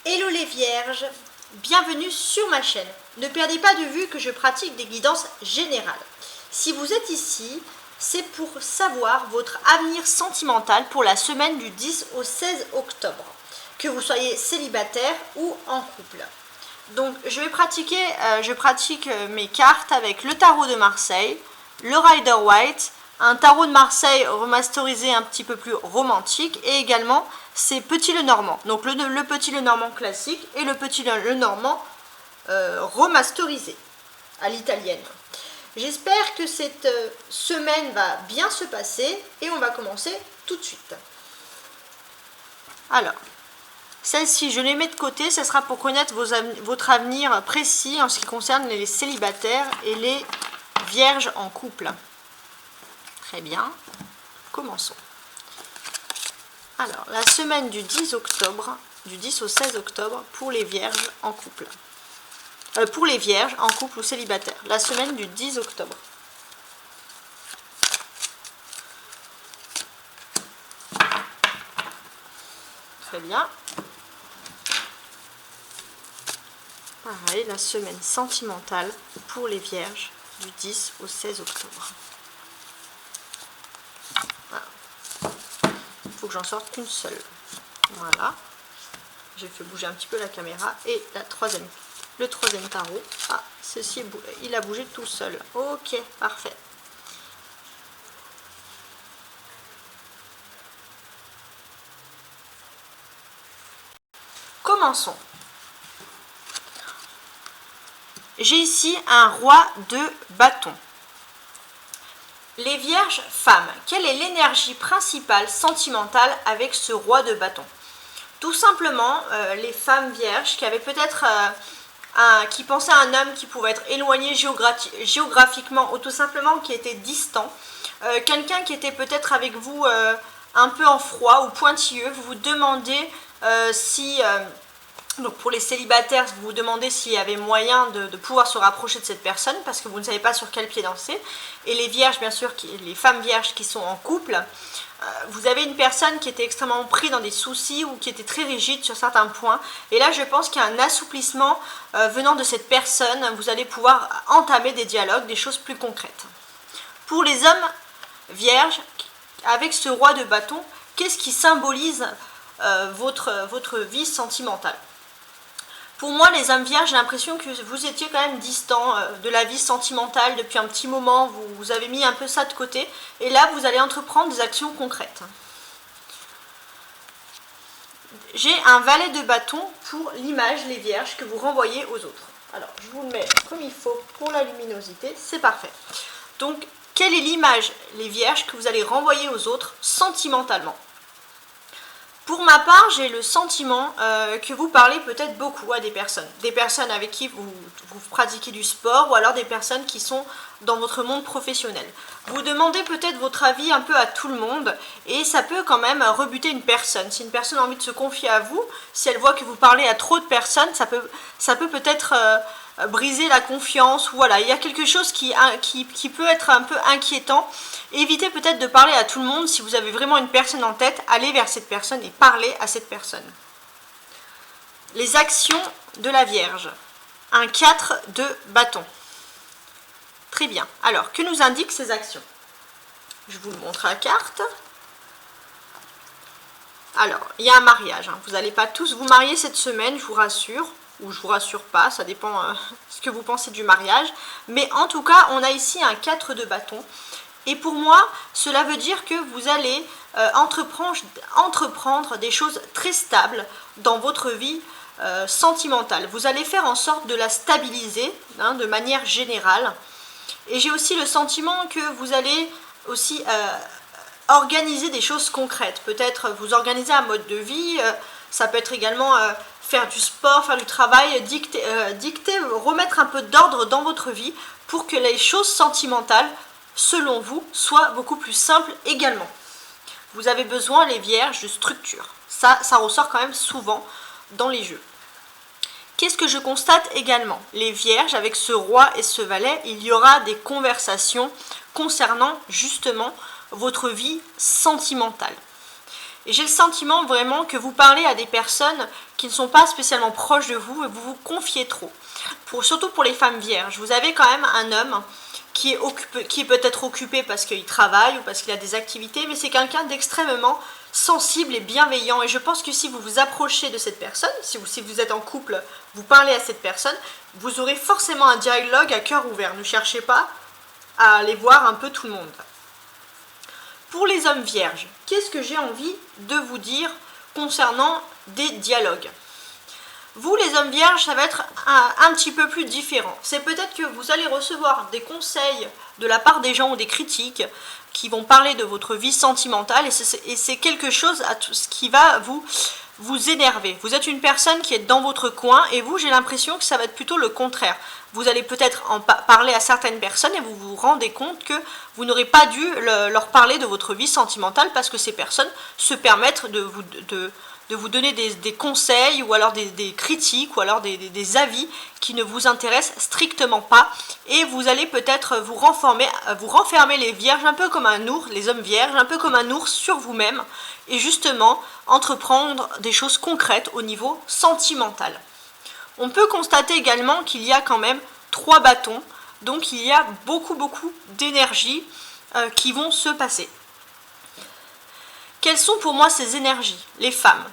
Hello les vierges, bienvenue sur ma chaîne. Ne perdez pas de vue que je pratique des guidances générales. Si vous êtes ici, c'est pour savoir votre avenir sentimental pour la semaine du 10 au 16 octobre, que vous soyez célibataire ou en couple. Donc je pratique mes cartes avec le tarot de Marseille, le Rider Waite, un tarot de Marseille remasterisé un petit peu plus romantique et également c'est Petit Lenormand. Donc le Petit Lenormand classique et le Petit Lenormand remasterisé à l'italienne. J'espère que cette semaine va bien se passer et on va commencer tout de suite. Alors, celle-ci, je les mets de côté, ce sera pour connaître votre avenir précis en ce qui concerne les célibataires et les vierges en couple. Très bien, commençons. Alors, la semaine du 10 octobre, du 10 au 16 octobre, pour les vierges en couple. Pour les vierges en couple ou célibataires, la semaine du 10 octobre. Très bien. Pareil, la semaine sentimentale pour les vierges du 10 au 16 octobre. Voilà. Il faut que j'en sorte qu'une seule. Voilà. J'ai fait bouger un petit peu la caméra. Et le troisième tarot. Ah, ceci, il a bougé tout seul. Ok, parfait. Commençons. J'ai ici un roi de bâton. Les vierges femmes, quelle est l'énergie principale sentimentale avec ce roi de bâton? Tout simplement, les femmes vierges qui avaient peut-être qui pensaient à un homme qui pouvait être éloigné géographiquement ou tout simplement qui était distant, quelqu'un qui était peut-être avec vous un peu en froid ou pointilleux, vous vous demandez si... Donc pour les célibataires, vous vous demandez s'il y avait moyen de pouvoir se rapprocher de cette personne parce que vous ne savez pas sur quel pied danser. Et les vierges, bien sûr, les femmes vierges qui sont en couple, vous avez une personne qui était extrêmement prise dans des soucis ou qui était très rigide sur certains points. Et là, je pense qu'il y a un assouplissement venant de cette personne. Vous allez pouvoir entamer des dialogues, des choses plus concrètes. Pour les hommes vierges, avec ce roi de bâton, qu'est-ce qui symbolise votre vie sentimentale? Pour moi, les hommes vierges, j'ai l'impression que vous étiez quand même distants de la vie sentimentale depuis un petit moment. Vous avez mis un peu ça de côté. Et là, vous allez entreprendre des actions concrètes. J'ai un valet de bâton pour l'image, les vierges, que vous renvoyez aux autres. Alors, je vous le mets comme il faut pour la luminosité. C'est parfait. Donc, quelle est l'image, les vierges, que vous allez renvoyer aux autres sentimentalement? Pour ma part, j'ai le sentiment que vous parlez peut-être beaucoup à des personnes avec qui vous pratiquez du sport ou alors des personnes qui sont dans votre monde professionnel. Vous demandez peut-être votre avis un peu à tout le monde et ça peut quand même rebuter une personne. Si une personne a envie de se confier à vous, si elle voit que vous parlez à trop de personnes, ça peut peut-être briser la confiance. Voilà, il y a quelque chose qui peut être un peu inquiétant. Évitez peut-être de parler à tout le monde. Si vous avez vraiment une personne en tête, allez vers cette personne et parlez à cette personne. Les actions de la Vierge. Un 4 de bâton. Très bien. Alors, que nous indiquent ces actions? Je vous le montre à la carte. Alors, il y a un mariage. Vous n'allez pas tous vous marier cette semaine, je vous rassure. Ou je vous rassure pas, ça dépend ce que vous pensez du mariage. Mais en tout cas, on a ici un 4 de bâton. Et pour moi, cela veut dire que vous allez entreprendre des choses très stables dans votre vie sentimentale. Vous allez faire en sorte de la stabiliser de manière générale. Et j'ai aussi le sentiment que vous allez aussi organiser des choses concrètes. Peut-être vous organiser un mode de vie, ça peut être également faire du sport, faire du travail, dicter, remettre un peu d'ordre dans votre vie pour que les choses sentimentales, selon vous, soient beaucoup plus simples également. Vous avez besoin, les vierges, de structure. Ça ressort quand même souvent dans les jeux. Qu'est-ce que je constate également? Les vierges, avec ce roi et ce valet, il y aura des conversations concernant justement votre vie sentimentale. Et j'ai le sentiment vraiment que vous parlez à des personnes qui ne sont pas spécialement proches de vous et vous vous confiez trop. Surtout pour les femmes vierges, vous avez quand même un homme qui est peut-être occupé parce qu'il travaille ou parce qu'il a des activités, mais c'est quelqu'un d'extrêmement sensible et bienveillant. Et je pense que si vous vous approchez de cette personne, si vous êtes en couple, vous parlez à cette personne, vous aurez forcément un dialogue à cœur ouvert. Ne cherchez pas à aller voir un peu tout le monde. Pour les hommes vierges, qu'est-ce que j'ai envie de vous dire concernant des dialogues? Vous, les hommes vierges, ça va être un petit peu plus différent. C'est peut-être que vous allez recevoir des conseils de la part des gens ou des critiques qui vont parler de votre vie sentimentale et c'est quelque chose qui va vous énerver. Vous êtes une personne qui est dans votre coin et vous, j'ai l'impression que ça va être plutôt le contraire. Vous allez peut-être en parler à certaines personnes et vous vous rendez compte que vous n'aurez pas dû leur parler de votre vie sentimentale parce que ces personnes se permettent de vous donner des conseils ou alors des critiques ou alors des avis qui ne vous intéressent strictement pas et vous allez peut-être vous renfermer les vierges un peu comme un ours, les hommes vierges, un peu comme un ours sur vous-même et justement entreprendre des choses concrètes au niveau sentimental. On peut constater également qu'il y a quand même 3 bâtons, donc il y a beaucoup d'énergies qui vont se passer. Quelles sont pour moi ces énergies? Les femmes.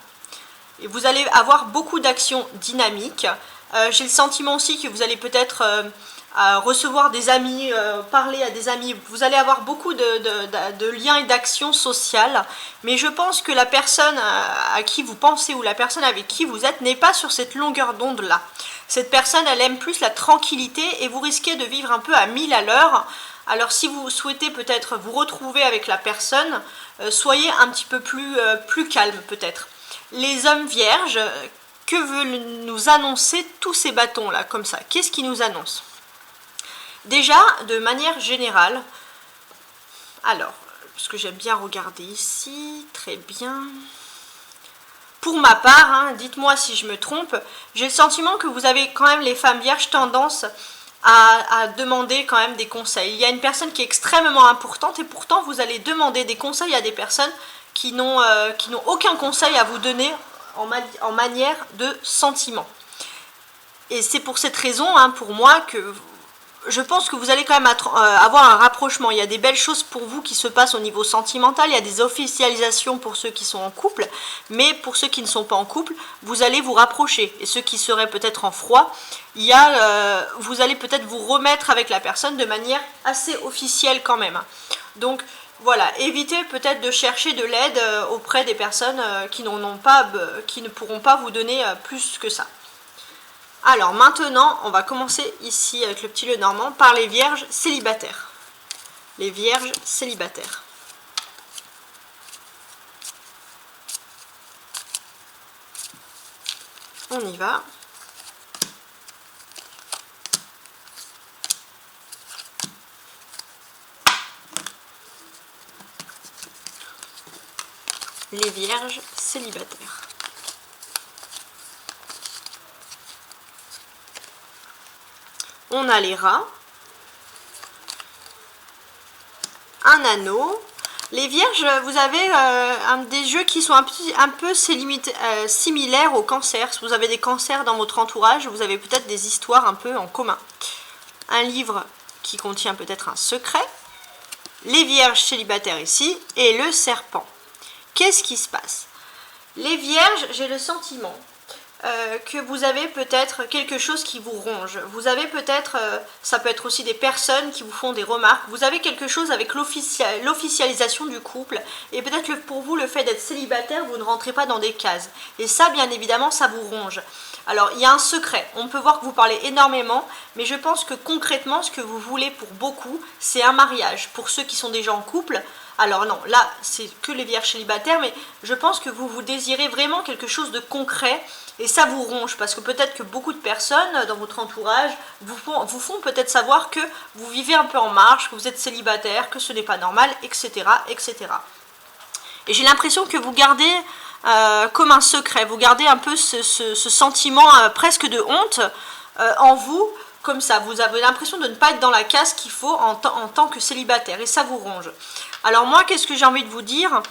Et vous allez avoir beaucoup d'actions dynamiques. J'ai le sentiment aussi que vous allez peut-être recevoir des amis, parler à des amis. Vous allez avoir beaucoup de liens et d'actions sociales. Mais je pense que la personne à qui vous pensez ou la personne avec qui vous êtes n'est pas sur cette longueur d'onde-là. Cette personne, elle aime plus la tranquillité et vous risquez de vivre un peu à 1000 à l'heure. Alors si vous souhaitez peut-être vous retrouver avec la personne, soyez un petit peu plus calme peut-être. Les hommes vierges, que veulent nous annoncer tous ces bâtons-là, comme ça? Qu'est-ce qu'ils nous annoncent? Déjà, de manière générale, alors, parce que j'aime bien regarder ici, très bien. Pour ma part, dites-moi si je me trompe, j'ai le sentiment que vous avez quand même, les femmes vierges, tendance à demander quand même des conseils. Il y a une personne qui est extrêmement importante et pourtant vous allez demander des conseils à des personnes qui n'ont aucun conseil à vous donner en manière de sentiment. Et c'est pour cette raison, pour moi, que je pense que vous allez quand même avoir un rapprochement. Il y a des belles choses pour vous qui se passent au niveau sentimental, il y a des officialisations pour ceux qui sont en couple, mais pour ceux qui ne sont pas en couple, vous allez vous rapprocher. Et ceux qui seraient peut-être en froid, vous allez peut-être vous remettre avec la personne de manière assez officielle quand même. Donc voilà, évitez peut-être de chercher de l'aide auprès des personnes qui ne pourront pas vous donner plus que ça. Alors maintenant, on va commencer ici avec le petit Lenormand par les vierges célibataires. Les vierges célibataires. On y va. Les vierges célibataires. On a les rats, un anneau. Les vierges, vous avez des jeux qui sont un peu similaires au cancer. Si vous avez des cancers dans votre entourage, vous avez peut-être des histoires un peu en commun. Un livre qui contient peut-être un secret. Les vierges célibataires ici et le serpent. Qu'est-ce qui se passe? Les vierges, j'ai le sentiment que vous avez peut-être quelque chose qui vous ronge. Vous avez peut-être, ça peut être aussi des personnes qui vous font des remarques. Vous avez quelque chose avec l'officialisation du couple. Et peut-être pour vous, le fait d'être célibataire, vous ne rentrez pas dans des cases. Et ça, bien évidemment, ça vous ronge. Alors, il y a un secret. On peut voir que vous parlez énormément, mais je pense que concrètement, ce que vous voulez pour beaucoup, c'est un mariage. Pour ceux qui sont déjà en couple, alors non, là, c'est que les vierges célibataires, mais je pense que vous désirez vraiment quelque chose de concret et ça vous ronge parce que peut-être que beaucoup de personnes dans votre entourage vous font peut-être savoir que vous vivez un peu en marge, que vous êtes célibataire, que ce n'est pas normal, etc. etc. Et j'ai l'impression que vous gardez comme un secret, vous gardez un peu ce sentiment presque de honte en vous. Comme ça, vous avez l'impression de ne pas être dans la case qu'il faut en tant que célibataire et ça vous ronge. Alors moi, qu'est-ce que j'ai envie de vous dire?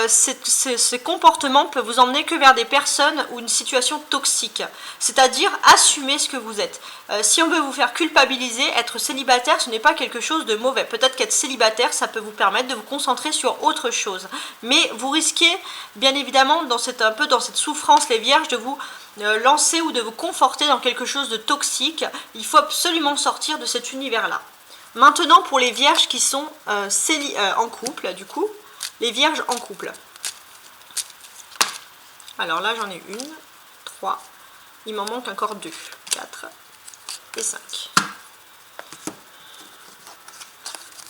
ces comportements peuvent vous emmener que vers des personnes ou une situation toxique, c'est-à-dire assumer ce que vous êtes. Si on veut vous faire culpabiliser, être célibataire, ce n'est pas quelque chose de mauvais. Peut-être qu'être célibataire, ça peut vous permettre de vous concentrer sur autre chose. Mais vous risquez, bien évidemment, un peu dans cette souffrance, les vierges, de vous lancer ou de vous conforter dans quelque chose de toxique. Il faut absolument sortir de cet univers-là. Maintenant, pour les vierges qui sont en couple, du coup, les vierges en couple. Alors là, j'en ai 1, 3, il m'en manque encore 2, 4 et 5.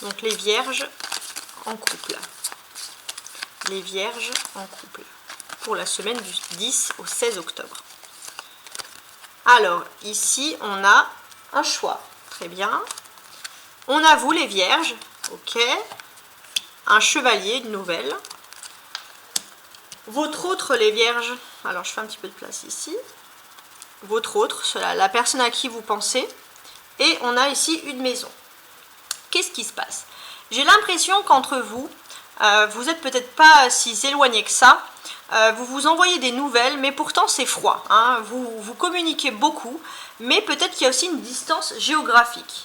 Donc les vierges en couple. Les vierges en couple. Pour la semaine du 10 au 16 octobre. Alors, ici, on a un choix. Très bien. On a vous, les vierges. Ok. Un chevalier, une nouvelle. Votre autre, les vierges. Alors, je fais un petit peu de place ici. Votre autre, la personne à qui vous pensez. Et on a ici une maison. Qu'est-ce qui se passe? J'ai l'impression qu'entre vous, vous n'êtes peut-être pas si éloignés que ça. Vous vous envoyez des nouvelles, mais pourtant c'est froid. Hein. Vous communiquez beaucoup, mais peut-être qu'il y a aussi une distance géographique.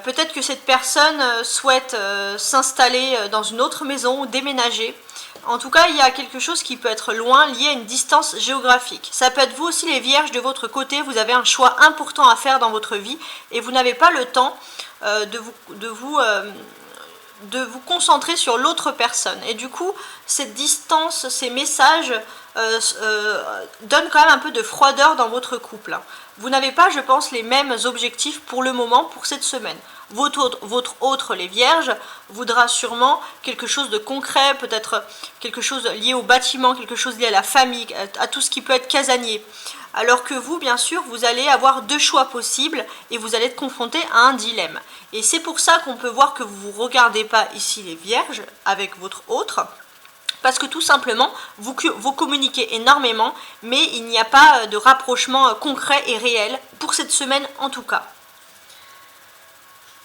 Peut-être que cette personne souhaite s'installer dans une autre maison ou déménager. En tout cas, il y a quelque chose qui peut être loin, lié à une distance géographique. Ça peut être vous aussi, les vierges, de votre côté. Vous avez un choix important à faire dans votre vie et vous n'avez pas le temps de vous concentrer sur l'autre personne. Et du coup, cette distance, ces messages donnent quand même un peu de froideur dans votre couple. Vous n'avez pas, je pense, les mêmes objectifs pour le moment, pour cette semaine. Votre autre, les vierges, voudra sûrement quelque chose de concret, peut-être quelque chose lié au bâtiment, quelque chose lié à la famille, à tout ce qui peut être casanier. Alors que vous, bien sûr, vous allez avoir 2 choix possibles et vous allez être confronté à un dilemme. Et c'est pour ça qu'on peut voir que vous ne vous regardez pas ici les vierges avec votre autre, parce que tout simplement, vous communiquez énormément, mais il n'y a pas de rapprochement concret et réel, pour cette semaine en tout cas.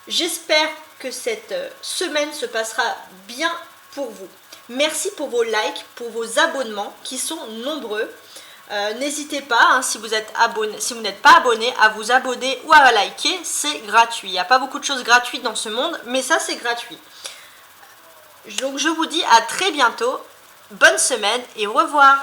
J'espère que cette semaine se passera bien pour vous. Merci pour vos likes, pour vos abonnements qui sont nombreux. N'hésitez pas, hein, si vous n'êtes pas abonné, à vous abonner ou à liker, c'est gratuit. Il n'y a pas beaucoup de choses gratuites dans ce monde, mais ça c'est gratuit. Donc je vous dis à très bientôt, bonne semaine et au revoir.